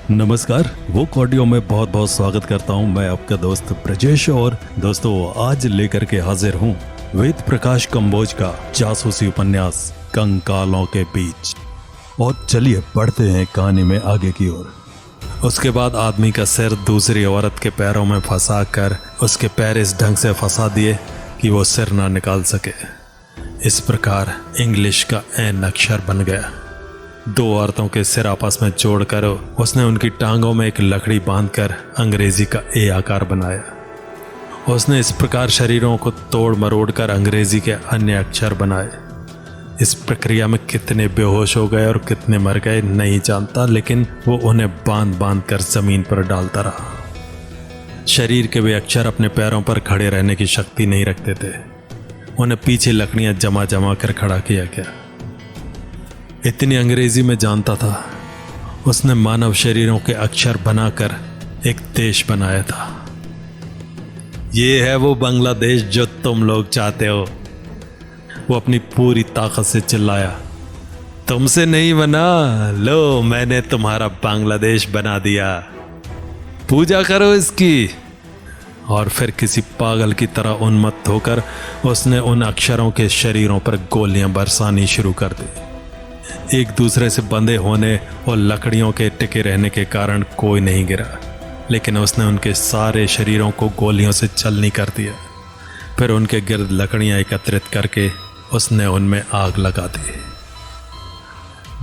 नमस्कार। वो ऑडियो में बहुत बहुत स्वागत करता हूँ। मैं आपका दोस्त ब्रजेश और दोस्तों आज लेकर के हाजिर हूँ वेद प्रकाश कंबोज का जासूसी उपन्यास कंकालों के बीच। और चलिए बढ़ते हैं कहानी में आगे की ओर। उसके बाद आदमी का सिर दूसरी औरत के पैरों में फंसा कर उसके पैर इस ढंग से फंसा दिए कि वो सिर ना निकाल सके। इस प्रकार इंग्लिश का एन अक्षर बन गया। दो औरतों के सिर आपस में जोड़कर उसने उनकी टांगों में एक लकड़ी बांधकर अंग्रेजी का ए आकार बनाया। उसने इस प्रकार शरीरों को तोड़ मरोड़ कर अंग्रेजी के अन्य अक्षर बनाए। इस प्रक्रिया में कितने बेहोश हो गए और कितने मर गए नहीं जानता, लेकिन वो उन्हें बांध बांध कर जमीन पर डालता रहा। शरीर के वे अक्षर अपने पैरों पर खड़े रहने की शक्ति नहीं रखते थे। उन्हें पीछे लकड़ियां जमा जमा कर खड़ा किया गया। इतनी अंग्रेजी में जानता था। उसने मानव शरीरों के अक्षर बनाकर एक देश बनाया था। ये है वो बांग्लादेश जो तुम लोग चाहते हो। वो अपनी पूरी ताकत से चिल्लाया। तुमसे नहीं बना, लो मैंने तुम्हारा बांग्लादेश बना दिया। पूजा करो इसकी। और फिर किसी पागल की तरह उन्मत्त होकर उसने उन अक्षरों के शरीरों पर गोलियां बरसानी शुरू कर दी। एक दूसरे से बंधे होने और लकड़ियों के टिके रहने के कारण कोई नहीं गिरा, लेकिन उसने उनके सारे शरीरों को गोलियों से छलनी कर दिया। फिर उनके गिर्द लकड़ियां एकत्रित करके उसने उनमें आग लगा दी।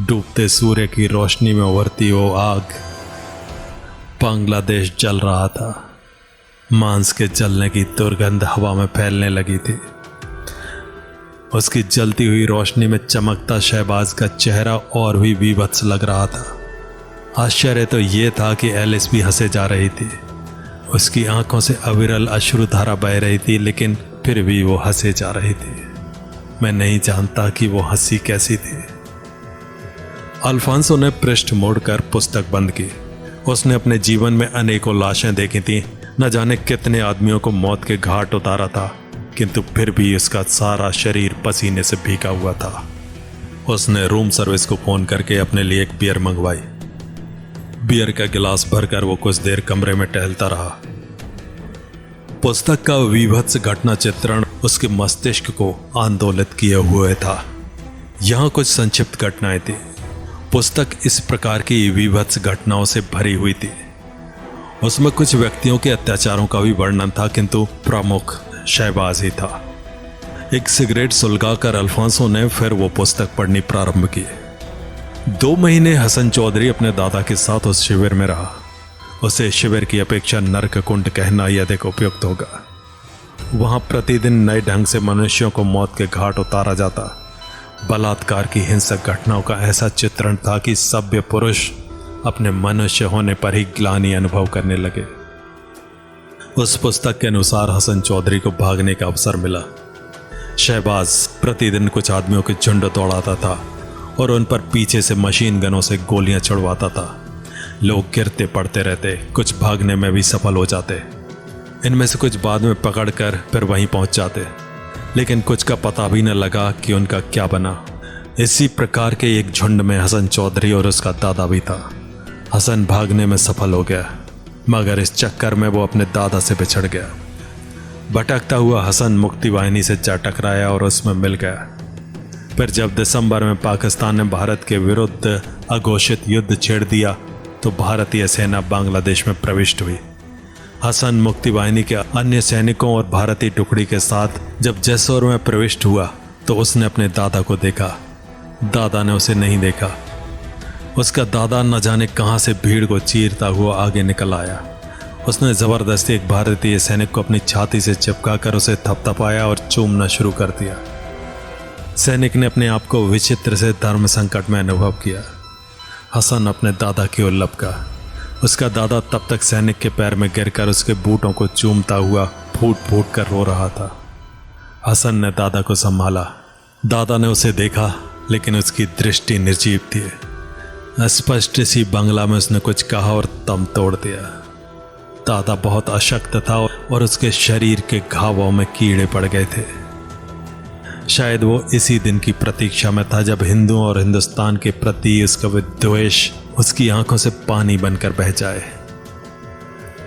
डूबते सूर्य की रोशनी में उभरती वो आग। बांग्लादेश जल रहा था। मांस के जलने की दुर्गंध हवा में फैलने लगी थी। उसकी जलती हुई रोशनी में चमकता शहबाज का चेहरा और भी विभत्स लग रहा था। आश्चर्य तो ये था कि एलिस भी हंसे जा रही थी। उसकी आंखों से अविरल अश्रुधारा बह रही थी, लेकिन फिर भी वो हंसे जा रही थी। मैं नहीं जानता कि वो हंसी कैसी थी। अल्फांसो ने पृष्ठ मोड़कर पुस्तक बंद की। उसने अपने जीवन में अनेकों लाशें देखी थी। न जाने कितने आदमियों को मौत के घाट उतारा था, किंतु फिर भी उसका सारा शरीर पसीने से भीगा हुआ था। उसने रूम सर्विस को फोन करके अपने लिए एक बियर मंगवाई। बियर का गिलास भरकर वो कुछ देर कमरे में टहलता रहा। पुस्तक का विभत्स घटना चित्रण उसके मस्तिष्क को आंदोलित किए हुए था। यहाँ कुछ संक्षिप्त घटनाएं थी। पुस्तक इस प्रकार की विभत्स घटनाओं से भरी हुई थी। उसमें कुछ व्यक्तियों के अत्याचारों का भी वर्णन था, किंतु प्रमुख शहबाज ही था। एक सिगरेट सुलगाकर अल्फांसो ने फिर वो पुस्तक पढ़नी प्रारंभ की। 2 महीने हसन चौधरी अपने दादा के साथ उस शिविर में रहा। उसे शिविर की अपेक्षा नरक कुंड कहना ही अधिक उपयुक्त होगा। वहां प्रतिदिन नए ढंग से मनुष्यों को मौत के घाट उतारा जाता। बलात्कार की हिंसक घटनाओं का ऐसा चित्रण था कि सभ्य पुरुष अपने मनुष्य होने पर ही ग्लानि अनुभव करने लगे। उस पुस्तक के अनुसार हसन चौधरी को भागने का अवसर मिला। शहबाज प्रतिदिन कुछ आदमियों के झुंड दौड़ाता था और उन पर पीछे से मशीन गनों से गोलियां चढ़वाता था। लोग गिरते पड़ते रहते, कुछ भागने में भी सफल हो जाते। इनमें से कुछ बाद में पकड़कर फिर वहीं पहुंच जाते, लेकिन कुछ का पता भी न लगा कि उनका क्या बना। इसी प्रकार के एक झुंड में हसन चौधरी और उसका दादा भी था। हसन भागने में सफल हो गया, मगर इस चक्कर में वो अपने दादा से बिछड़ गया। भटकता हुआ हसन मुक्ति वाहिनी से जा टकराया और उसमें मिल गया। फिर जब दिसंबर में पाकिस्तान ने भारत के विरुद्ध अघोषित युद्ध छेड़ दिया, तो भारतीय सेना बांग्लादेश में प्रविष्ट हुई। हसन मुक्ति वाहिनी के अन्य सैनिकों और भारतीय टुकड़ी के साथ जब जैसौर में प्रविष्ट हुआ, तो उसने अपने दादा को देखा। दादा ने उसे नहीं देखा। उसका दादा न जाने कहां से भीड़ को चीरता हुआ आगे निकल आया। उसने जबरदस्ती एक भारतीय सैनिक को अपनी छाती से चिपकाकर उसे थपथपाया और चूमना शुरू कर दिया। सैनिक ने अपने आप को विचित्र से धर्म संकट में अनुभव किया। हसन अपने दादा की ओर लपका। उसका दादा तब तक सैनिक के पैर में गिरकर उसके बूटों को चूमता हुआ फूट फूट कर रो रहा था। हसन ने दादा को संभाला। दादा ने उसे देखा, लेकिन उसकी दृष्टि निर्जीव थी। स्पष्ट सी बांग्ला में उसने कुछ कहा और दम तोड़ दिया। दादा बहुत अशक्त था और उसके शरीर के घावों में कीड़े पड़ गए थे। शायद वो इसी दिन की प्रतीक्षा में था जब हिंदुओं और हिंदुस्तान के प्रति उसका विद्वेष उसकी आंखों से पानी बनकर बह जाए।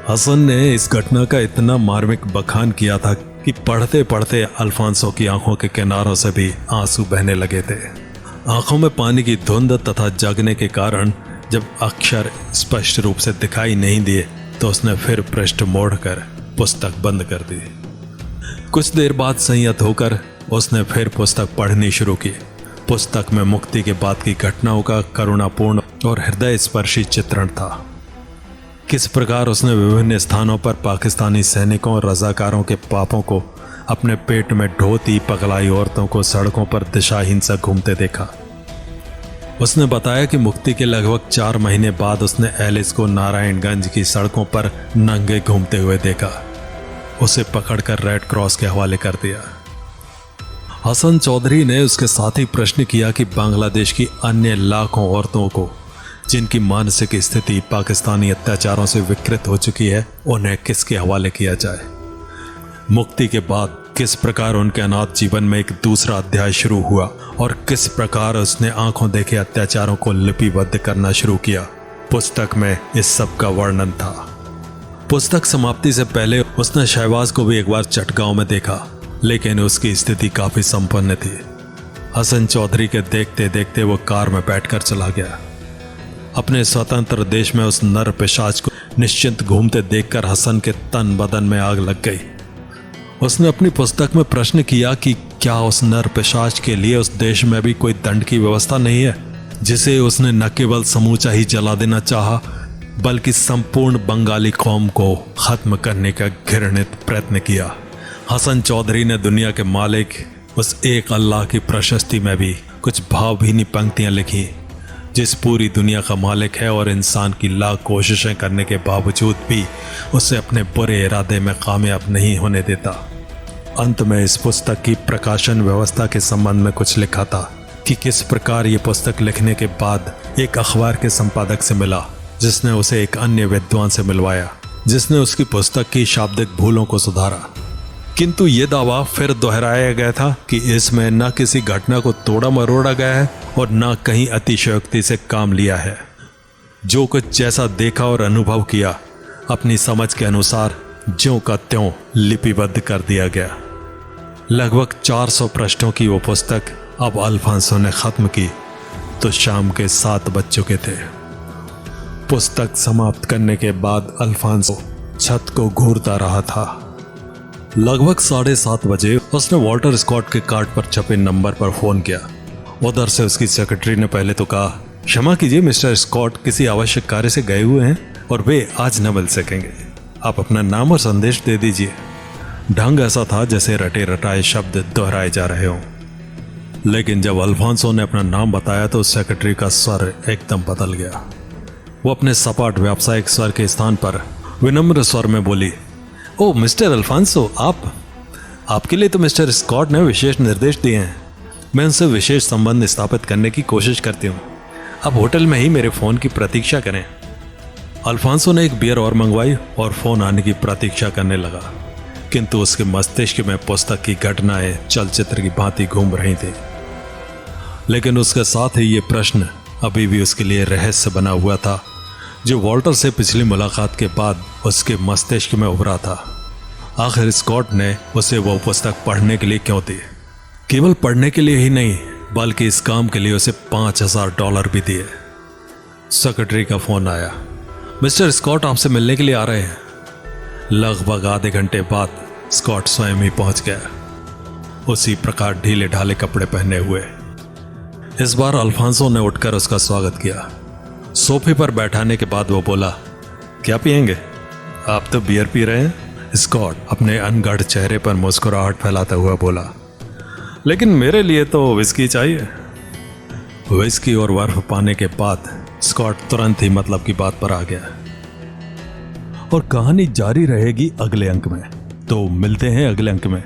हसन ने इस घटना का इतना मार्मिक बखान किया था कि पढ़ते पढ़ते अल्फांसो की आंखों के किनारों से भी आंसू बहने लगे थे। आंखों में पानी की धुंध तथा जगने के कारण जब अक्षर स्पष्ट रूप से दिखाई नहीं दिए तो उसने फिर पृष्ठ मोड़कर पुस्तक बंद कर दी। कुछ देर बाद संयत होकर उसने फिर पुस्तक पढ़नी शुरू की। पुस्तक में मुक्ति के बाद की घटनाओं का करुणापूर्ण और हृदय स्पर्शी चित्रण था। किस प्रकार उसने विभिन्न स्थानों पर पाकिस्तानी सैनिकों और रजाकारों के पापों को, अपने पेट में ढोती पगलाई औरतों को सड़कों पर दिशाहीन सा घूमते देखा। उसने बताया कि मुक्ति के लगभग 4 महीने बाद उसने एलिस को नारायणगंज की सड़कों पर नंगे घूमते हुए देखा। उसे पकड़कर रेड क्रॉस के हवाले कर दिया। हसन चौधरी ने उसके साथ ही प्रश्न किया कि बांग्लादेश की अन्य लाखों औरतों को जिनकी मानसिक स्थिति पाकिस्तानी अत्याचारों से विकृत हो चुकी है, उन्हें किसके हवाले किया जाए। मुक्ति के बाद किस प्रकार उनके अनाथ जीवन में एक दूसरा अध्याय शुरू हुआ और किस प्रकार उसने आंखों देखे अत्याचारों को लिपिबद्ध करना शुरू किया, पुस्तक में इस सब का वर्णन था। पुस्तक समाप्ति से पहले उसने शहबाज को भी एक बार चटगांव में देखा, लेकिन उसकी स्थिति काफी संपन्न थी। हसन चौधरी के देखते देखते वो कार में बैठकर चला गया। अपने स्वतंत्र देश में उस नर पिशाच को निश्चिंत घूमते देखकर हसन के तन बदन में आग लग गई। उसने अपनी पुस्तक में प्रश्न किया कि क्या उस नर पिशाच के लिए उस देश में भी कोई दंड की व्यवस्था नहीं है, जिसे उसने न केवल समूचा ही जला देना चाहा, बल्कि संपूर्ण बंगाली कौम को खत्म करने का घृणित प्रयत्न किया। हसन चौधरी ने दुनिया के मालिक उस एक अल्लाह की प्रशस्ति में भी कुछ भावभीनी पंक्तियां लिखी, जिस पूरी दुनिया का मालिक है और इंसान की लाख कोशिशें करने के बावजूद भी उसे अपने बुरे इरादे में कामयाब नहीं होने देता। अंत में इस पुस्तक की प्रकाशन व्यवस्था के संबंध में कुछ लिखा था कि किस प्रकार ये पुस्तक लिखने के बाद एक अखबार के संपादक से मिला, जिसने उसे एक अन्य विद्वान से मिलवाया, जिसने उसकी पुस्तक की शाब्दिक भूलों को सुधारा। किंतु ये दावा फिर दोहराया गया था कि इसमें न किसी घटना को तोड़ा मरोड़ा गया है और न कहीं अतिशयोक्ति से काम लिया है। जो कुछ जैसा देखा और अनुभव किया, अपनी समझ के अनुसार ज्यों का त्यों लिपिबद्ध कर दिया गया। लगभग 400 पृष्ठों की वो पुस्तक अब अल्फांसो ने खत्म की तो शाम के 7 बज चुके थे। पुस्तक समाप्त करने के बाद अल्फांसो छत को घूरता रहा था। लगभग 7:30 बजे उसने वॉल्टर स्कॉट के कार्ड पर छपे नंबर पर फोन किया। उधर से उसकी सेक्रेटरी ने पहले तो कहा, क्षमा कीजिए मिस्टर स्कॉट किसी आवश्यक कार्य से गए हुए हैं और वे आज न मिल सकेंगे। आप अपना नाम और संदेश दे दीजिए। ढंग ऐसा था जैसे रटे रटाए शब्द दोहराए जा रहे हों। लेकिन जब अल्फांसो ने अपना नाम बताया तो सेक्रेटरी का स्वर एकदम बदल गया। वो अपने सपाट व्यावसायिक स्वर के स्थान पर विनम्र स्वर में बोली, ओ मिस्टर अल्फांसो, आपके लिए तो मिस्टर स्कॉट ने विशेष निर्देश दिए हैं। मैं उनसे विशेष संबंध स्थापित करने की कोशिश करती हूँ। आप होटल में ही मेरे फ़ोन की प्रतीक्षा करें। अल्फांसो ने एक बियर और मंगवाई और फ़ोन आने की प्रतीक्षा करने लगा, किंतु उसके मस्तिष्क में पुस्तक की घटनाएं चलचित्र की भांति घूम रही थी। लेकिन उसके साथ ही ये प्रश्न अभी भी उसके लिए रहस्य बना हुआ था, जो वॉल्टर से पिछली मुलाकात के बाद उसके मस्तिष्क में उभरा था। आखिर स्कॉट ने उसे वो पुस्तक पढ़ने के लिए क्यों दी? केवल पढ़ने के लिए ही नहीं, बल्कि इस काम के लिए उसे $5000 भी दिए। सेक्रेटरी का फोन आया, मिस्टर स्कॉट आपसे मिलने के लिए आ रहे हैं। लगभग आधे घंटे बाद स्कॉट स्वयं ही पहुंच गया, उसी प्रकार ढीले ढाले कपड़े पहने हुए। इस बार अल्फांसो ने उठकर उसका स्वागत किया। सोफे पर बैठाने के बाद वो बोला, क्या पिएंगे? आप तो बियर पी रहे हैं। स्कॉट अपने अनगढ़ चेहरे पर मुस्कुराहट फैलाता हुआ बोला, लेकिन मेरे लिए तो विस्की चाहिए। विस्की और बर्फ पाने के बाद स्कॉट तुरंत ही मतलब की बात पर आ गया। और कहानी जारी रहेगी अगले अंक में, तो मिलते हैं अगले अंक में।